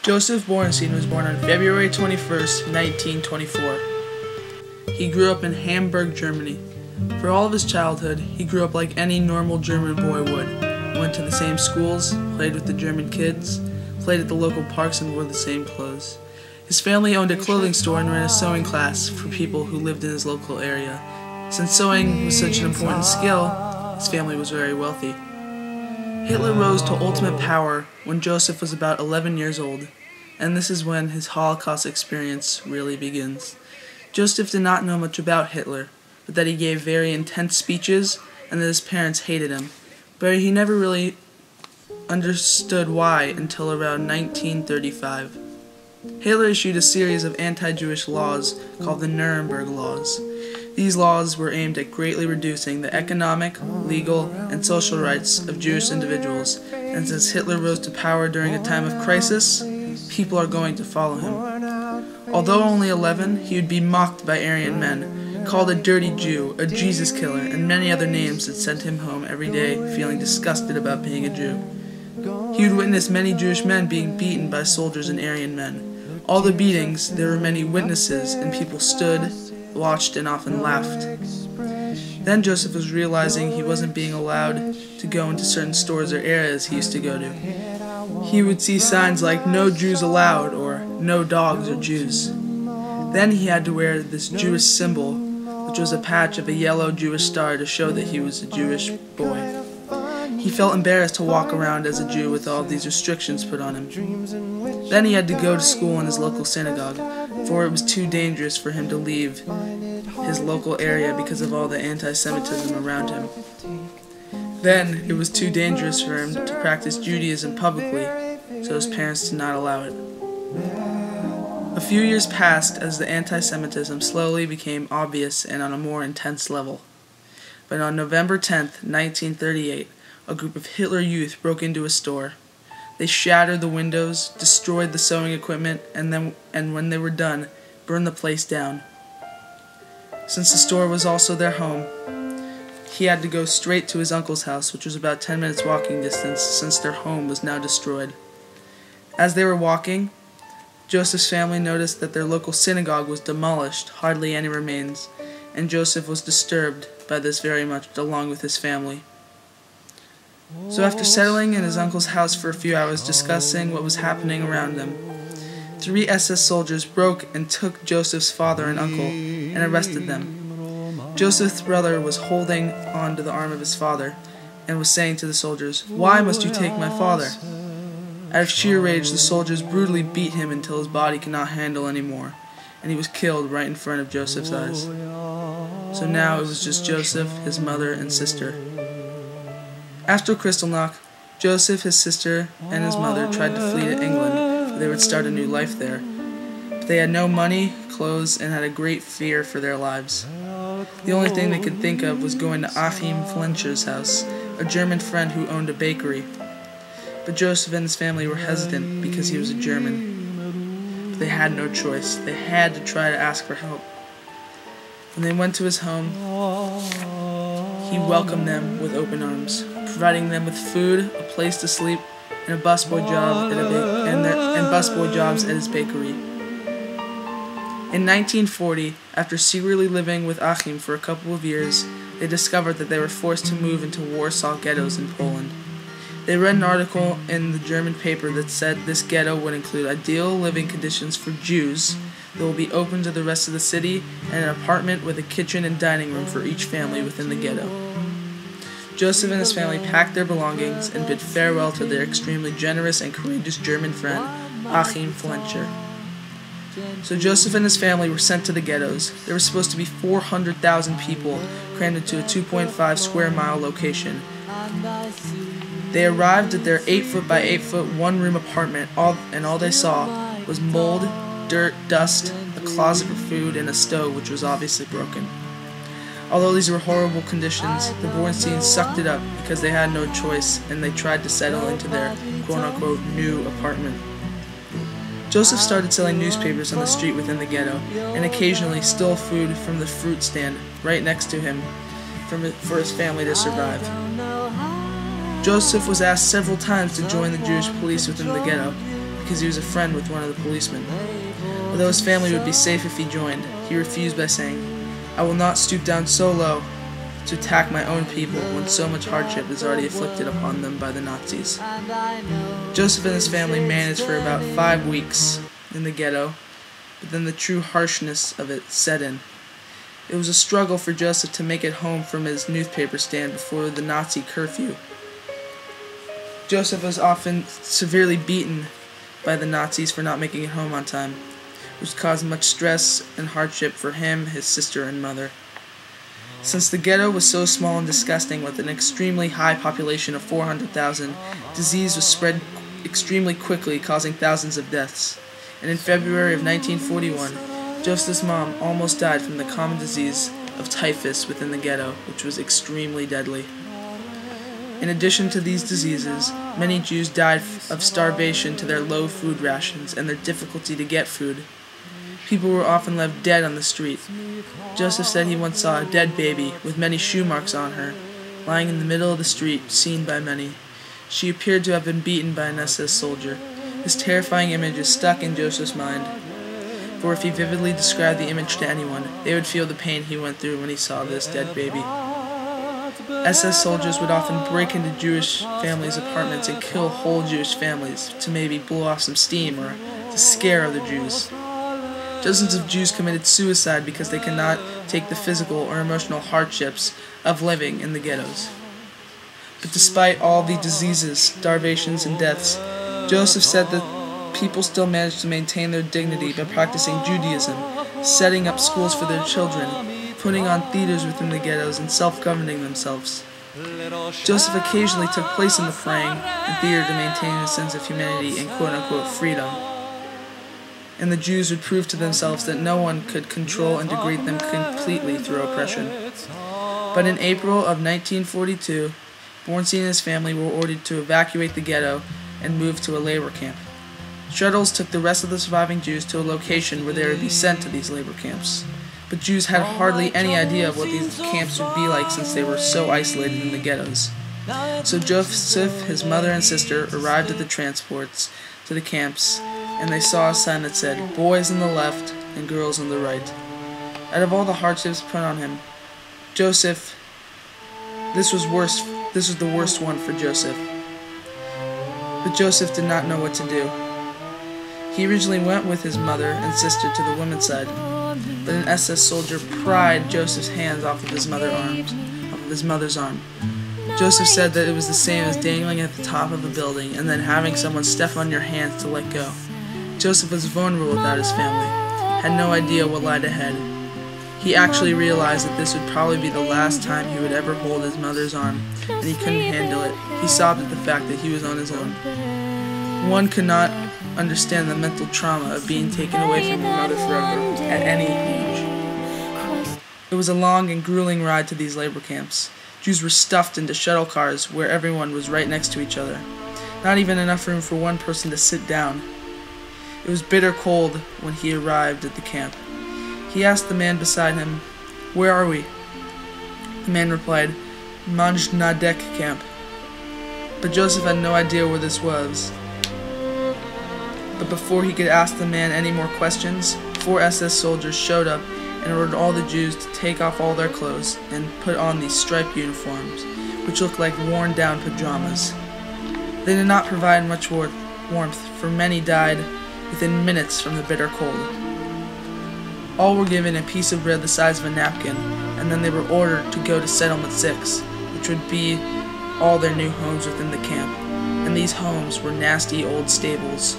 Joseph Bornstein was born on February 21st, 1924. He grew up in Hamburg, Germany. For all of his childhood, he grew up like any normal German boy would. Went to the same schools, played with the German kids, played at the local parks, and wore the same clothes. His family owned a clothing store and ran a sewing class for people who lived in his local area. Since sewing was such an important skill, his family was very wealthy. Hitler rose to ultimate power when Joseph was about 11 years old, and this is when his Holocaust experience really begins. Joseph did not know much about Hitler, but that he gave very intense speeches and that his parents hated him, but he never really understood why until around 1935. Hitler issued a series of anti-Jewish laws called the Nuremberg Laws. These laws were aimed at greatly reducing the economic, legal, and social rights of Jewish individuals, and since Hitler rose to power during a time of crisis, people are going to follow him. Although only 11, he would be mocked by Aryan men, called a dirty Jew, a Jesus killer, and many other names that sent him home every day feeling disgusted about being a Jew. He would witness many Jewish men being beaten by soldiers and Aryan men. All the beatings, there were many witnesses, and people stood, watched, and often laughed. Then Joseph was realizing he wasn't being allowed to go into certain stores or areas he used to go to. He would see signs like "No Jews Allowed" or "No Dogs or Jews." Then he had to wear this Jewish symbol, which was a patch of a yellow Jewish star to show that he was a Jewish boy. He felt embarrassed to walk around as a Jew with all these restrictions put on him. Then he had to go to school in his local synagogue, for it was too dangerous for him to leave his local area because of all the anti-Semitism around him. Then it was too dangerous for him to practice Judaism publicly, so his parents did not allow it. A few years passed as the anti-Semitism slowly became obvious and on a more intense level. But on November 10th, 1938, a group of Hitler youth broke into a store. They shattered the windows, destroyed the sewing equipment, and when they were done, burned the place down. Since the store was also their home, he had to go straight to his uncle's house, which was about 10 minutes walking distance since their home was now destroyed. As they were walking, Joseph's family noticed that their local synagogue was demolished, hardly any remains, and Joseph was disturbed by this very much, along with his family. So after settling in his uncle's house for a few hours discussing what was happening around them, 3 SS soldiers broke and took Joseph's father and uncle and arrested them. Joseph's brother was holding on to the arm of his father and was saying to the soldiers, "Why must you take my father?" Out of sheer rage, the soldiers brutally beat him until his body could not handle anymore, and he was killed right in front of Joseph's eyes. So now it was just Joseph, his mother, and sister. After Kristallnacht, Joseph, his sister, and his mother tried to flee to England, where they would start a new life there. But they had no money, clothes, and had a great fear for their lives. The only thing they could think of was going to Achim Flencher's house, a German friend who owned a bakery. But Joseph and his family were hesitant because he was a German. But they had no choice. They had to try to ask for help. When they went to his home, he welcomed them with open arms, providing them with food, a place to sleep, and busboy jobs at his bakery. In 1940, after secretly living with Achim for a couple of years, they discovered that they were forced to move into Warsaw ghettos in Poland. They read an article in the German paper that said this ghetto would include ideal living conditions for Jews that will be open to the rest of the city, and an apartment with a kitchen and dining room for each family within the ghetto. Joseph and his family packed their belongings and bid farewell to their extremely generous and courageous German friend, Achim Flencher. So Joseph and his family were sent to the ghettos. There were supposed to be 400,000 people crammed into a 2.5 square mile location. They arrived at their 8-foot by 8-foot one-room apartment, and all they saw was mold, dirt, dust, a closet for food, and a stove which was obviously broken. Although these were horrible conditions, the Bornsteins sucked it up because they had no choice, and they tried to settle into their quote-unquote new apartment. Joseph started selling newspapers on the street within the ghetto, and occasionally stole food from the fruit stand right next to him for his family to survive. Joseph was asked several times to join the Jewish police within the ghetto, because he was a friend with one of the policemen. Although his family would be safe if he joined, he refused by saying, "I will not stoop down so low to attack my own people when so much hardship is already inflicted upon them by the Nazis." Joseph and his family managed for about 5 weeks in the ghetto, but then the true harshness of it set in. It was a struggle for Joseph to make it home from his newspaper stand before the Nazi curfew. Joseph was often severely beaten by the Nazis for not making it home on time, which caused much stress and hardship for him, his sister, and mother. Since the ghetto was so small and disgusting with an extremely high population of 400,000, disease was spread extremely quickly, causing thousands of deaths. And in February of 1941, Joseph's mom almost died from the common disease of typhus within the ghetto, which was extremely deadly. In addition to these diseases, many Jews died of starvation to their low food rations and their difficulty to get food. People were often left dead on the street. Joseph said he once saw a dead baby with many shoe marks on her, lying in the middle of the street, seen by many. She appeared to have been beaten by an SS soldier. This terrifying image is stuck in Joseph's mind, for if he vividly described the image to anyone, they would feel the pain he went through when he saw this dead baby. SS soldiers would often break into Jewish families' apartments and kill whole Jewish families to maybe blow off some steam or to scare other Jews. Dozens of Jews committed suicide because they could not take the physical or emotional hardships of living in the ghettos. But despite all the diseases, starvations, and deaths, Joseph said that people still managed to maintain their dignity by practicing Judaism, setting up schools for their children, putting on theaters within the ghettos, and self-governing themselves. Joseph occasionally took place in the praying and theater to maintain a sense of humanity and quote-unquote freedom. And the Jews would prove to themselves that no one could control and degrade them completely through oppression. But in April of 1942, Bornstein and his family were ordered to evacuate the ghetto and move to a labor camp. Shuttles took the rest of the surviving Jews to a location where they would be sent to these labor camps. But Jews had hardly any idea of what these camps would be like since they were so isolated in the ghettos. So Joseph, his mother, and sister arrived at the transports to the camps, and they saw a sign that said, "Boys on the left and girls on the right." Out of all the hardships put on him, Joseph, this was the worst one for Joseph. But Joseph did not know what to do. He originally went with his mother and sister to the women's side, but an SS soldier pried Joseph's hands off of his mother's arm. Joseph said that it was the same as dangling at the top of a building and then having someone step on your hands to let go. Joseph was vulnerable without his family, had no idea what lied ahead. He actually realized that this would probably be the last time he would ever hold his mother's arm, and he couldn't handle it. He sobbed at the fact that he was on his own. One could not understand the mental trauma of being taken away from your mother forever, at any age. It was a long and grueling ride to these labor camps. Jews were stuffed into shuttle cars where everyone was right next to each other. Not even enough room for one person to sit down. It was bitter cold when he arrived at the camp. He asked the man beside him, "Where are we?" The man replied, "Majnadek camp." But Joseph had no idea where this was. But before he could ask the man any more questions, 4 SS soldiers showed up and ordered all the Jews to take off all their clothes and put on these striped uniforms, which looked like worn-down pajamas. They did not provide much warmth, for many died within minutes from the bitter cold. All were given a piece of bread the size of a napkin, and then they were ordered to go to Settlement 6, which would be all their new homes within the camp. And these homes were nasty old stables.